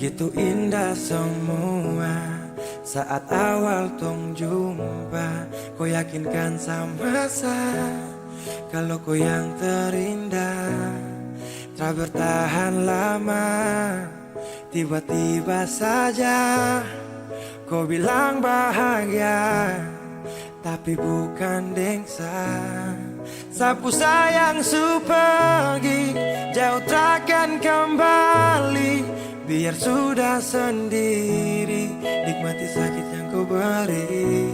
Begitu indah semua saat awal tong jumpa. Kau yakinkan sama saya kalau kau yang terindah. Tak bertahan lama, tiba-tiba saja kau bilang bahagia, tapi bukan dengsa. Sapu sayang su pergi, jauh takkan kembali. Biar sudah sendiri, nikmati sakit yang kau beri.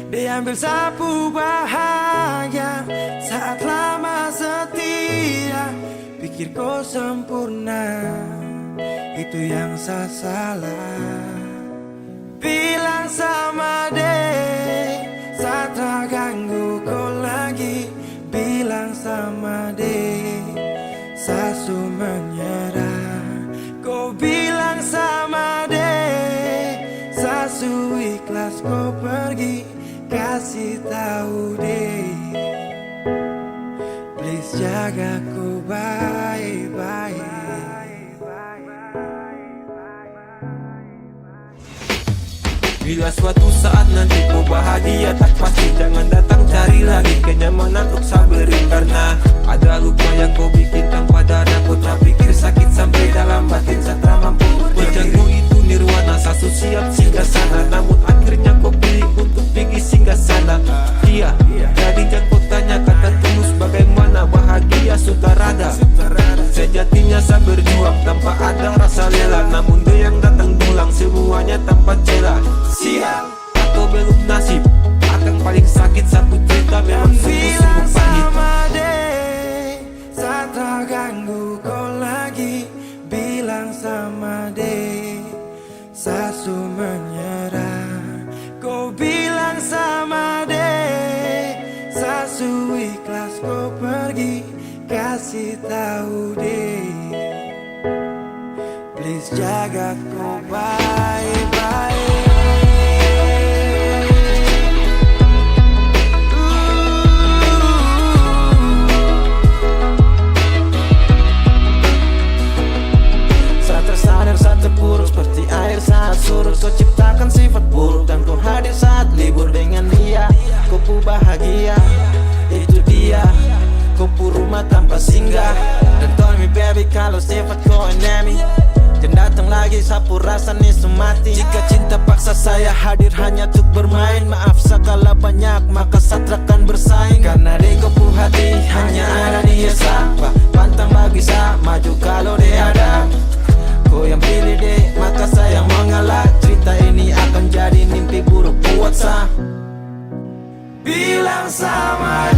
Diambil sapu bahagia saat lama setia. Pikir kau sempurna, itu yang saya salah. Bilang sama dek, saat tak ganggu kau lagi. Bilang sama dek, sasu menyerah. Kau bilang sama dek, sasu ikhlas kau pergi. Kasih tahu dek, please jaga ku baik-baik. Bila suatu saat nanti kau bahagia, tak pasti jangan datang cari lagi kenyamanan untuk saberi. Karena ada luka yang kau bikin tanpa dada. Kau tak pikir sakit sampai dalam batin saat tak mampu berjanji itu nirwana. Sasu siap singgah sana, namun akhirnya kau pilih untuk pergi singgah sana. Iya, jadi jangan kau tanya kata tulus bagaimana bahagia sutarada. Sejatinya saya berjuang tanpa ada rasa lelah, namun dia yang datang pulang semuanya tanpa celah. Sial atau belum nasib, akan paling sakit satu cerita memang sungguh-sungguh pahit. Saat tak ganggu kau lagi, bilang sama dek, sasu menyerah. Kau bilang sama dek, sasu ikhlas kau pergi. Kasih tahu dek, please jaga kau baik-baik. Seperti air saat surut, kau ciptakan sifat buruk dan kau hadir saat libur dengan dia. Kau pu bahagia, itu dia. Kau pu rumah tanpa singgah. Dan told me baby kalau sifat kau enemy, jangan datang lagi sapu rasa nih semati. Jika cinta paksa saya hadir hanya untuk bermain, maaf sekala banyak maka satrakan bersaing. Karena di kau pu hati hanya ada dia sapa. Pantang bagi saya maju kalau dia ada. Kau yang pilih deh, maka saya mengalah. Cerita ini akan jadi mimpi buruk buat saya. Bilang sama